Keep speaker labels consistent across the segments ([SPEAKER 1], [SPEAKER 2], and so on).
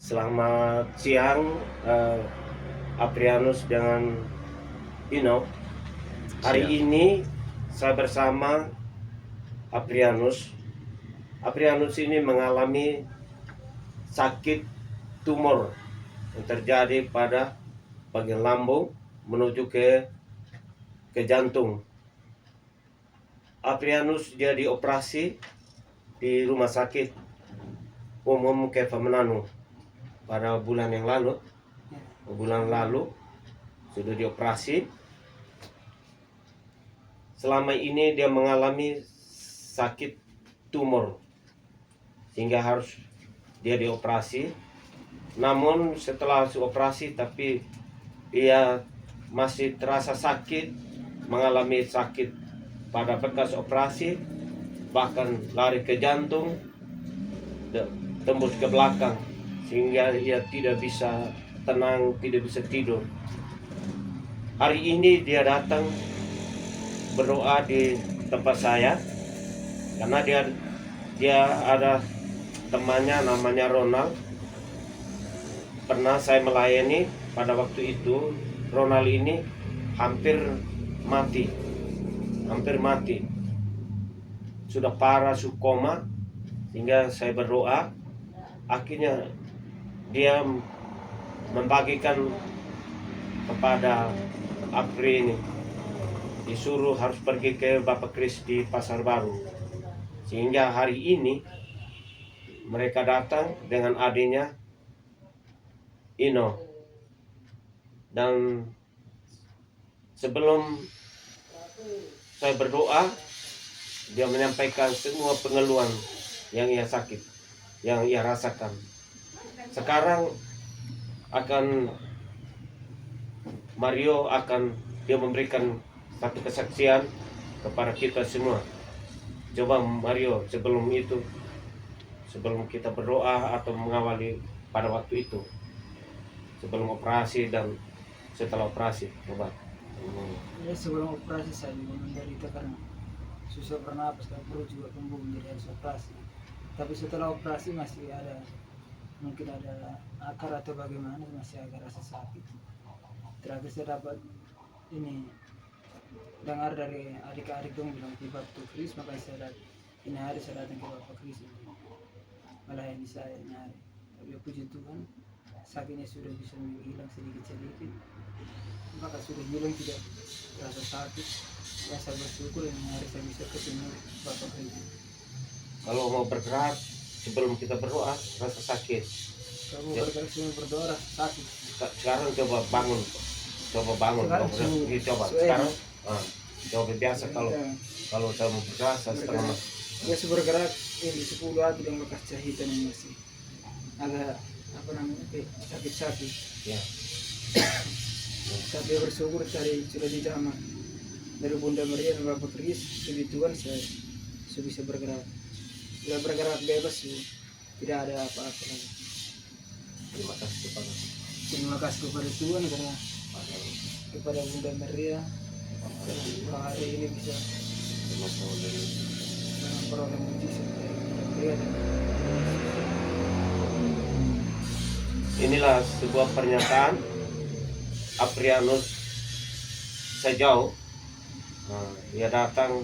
[SPEAKER 1] Selamat siang, Aprianus dengan Ino. Hari
[SPEAKER 2] Siap.
[SPEAKER 1] ini saya bersama Aprianus. Aprianus ini mengalami sakit tumor yang terjadi pada bagian lambung menuju ke jantung. Aprianus dia dioperasi di rumah sakit umum Keva Manado pada bulan lalu sudah dioperasi. Selama ini dia mengalami sakit tumor sehingga harus dia dioperasi. Namun setelah operasi tapi dia masih terasa sakit, mengalami sakit pada bekas operasi, bahkan lari ke jantung, tembus ke belakang sehingga ia tidak bisa tenang, tidak bisa tidur. Hari ini dia datang berdoa di tempat saya karena dia ada temannya namanya Ronald. Pernah saya melayani pada waktu itu. Ronald ini hampir mati, sudah parah, koma, sehingga saya berdoa. Akhirnya dia membagikan kepada Apri ini, disuruh harus pergi ke Bapak Kris di Pasar Baru. Sehingga hari ini mereka datang dengan adiknya Ino. Dan sebelum saya berdoa, dia menyampaikan semua pengeluhan yang ia sakit, yang ia rasakan. Sekarang Mario akan dia memberikan satu kesaksian kepada kita semua. Coba Mario, sebelum kita berdoa atau mengawali pada waktu itu, sebelum operasi dan setelah operasi, coba.
[SPEAKER 3] Ya, sebelum operasi saya juga menderita karena susah bernapas dan perut juga kembung, jadi harus operasi. Tapi setelah operasi masih ada, mungkin ada akar atau bagaimana, masih agak rasa sakit. Terakhir saya dapat ini dengar dari adik-adik dong bilang di Bapak Kris, makanya saya ini hari saya datang ke Bapak Kris melayani saya ini hari. Tapi puji Tuhan sakitnya sudah bisa menghilang sedikit-sedikit, maka sudah hilang, tidak rasa sakit. Ya, saya bersyukur ini hari saya bisa ketemu Bapak Kris.
[SPEAKER 1] Kalau mau bergerak sebelum kita berdoa rasa sakit.
[SPEAKER 3] Kamu bergerak sebelum berdoa rasa sakit.
[SPEAKER 1] Sekarang coba bangun.
[SPEAKER 3] Sekarang
[SPEAKER 1] Coba sekarang. Coba biasa kalau saya mau bergerak setengah.
[SPEAKER 3] Ya, bergerak ini 10 lagi yang bekas jahitan yang masih agak apa namanya sakit-sakit.
[SPEAKER 1] Ya.
[SPEAKER 3] Tapi bersyukur tadi sudah dijamah dari Bunda Maria dan Bapak Kris, puji Tuhan saya sudah bisa bergerak. Sudah bergerak bebas, tidak ada apa-apa lagi. Terima kasih kepada Tuhan karena kepada Bunda Maria karena hari ini bisa memperoleh mujizat dari Bunda Maria.
[SPEAKER 1] Inilah sebuah pernyataan Aprianus sejauh. Dia datang,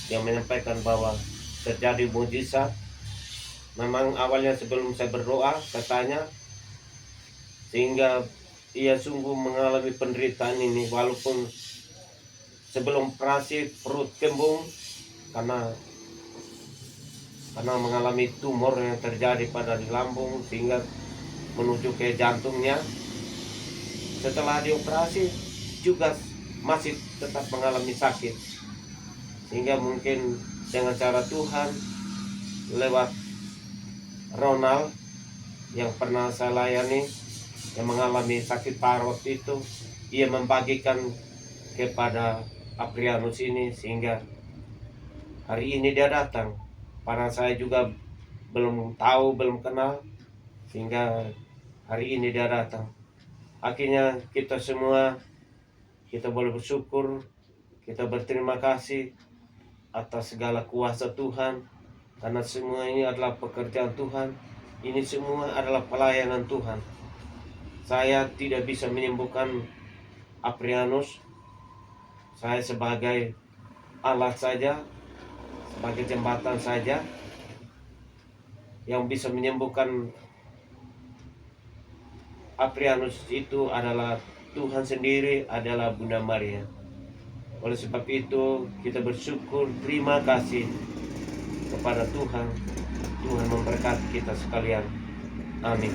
[SPEAKER 1] dia menyampaikan bahwa terjadi mujizat. Memang awalnya sebelum saya berdoa katanya, sehingga ia sungguh mengalami penderitaan ini walaupun sebelum operasi perut kembung karena mengalami tumor yang terjadi pada di lambung sehingga menuju ke jantungnya. Setelah dioperasi juga masih tetap mengalami sakit, sehingga mungkin dengan cara Tuhan lewat Ronald yang pernah saya layani, yang mengalami sakit parah waktu itu, ia membagikan kepada Aprianus ini sehingga hari ini dia datang. Karena saya juga belum tahu, belum kenal, sehingga hari ini dia datang. Akhirnya kita semua, kita boleh bersyukur, kita berterima kasih atas segala kuasa Tuhan, karena semua ini adalah pekerjaan Tuhan. Ini semua adalah pelayanan Tuhan. Saya tidak bisa menyembuhkan Aprianus. Saya sebagai alat saja, sebagai jembatan saja. Yang bisa menyembuhkan Aprianus itu adalah Tuhan sendiri, adalah Bunda Maria. Oleh sebab itu kita bersyukur, terima kasih kepada Tuhan. Tuhan memberkati kita sekalian. Amin.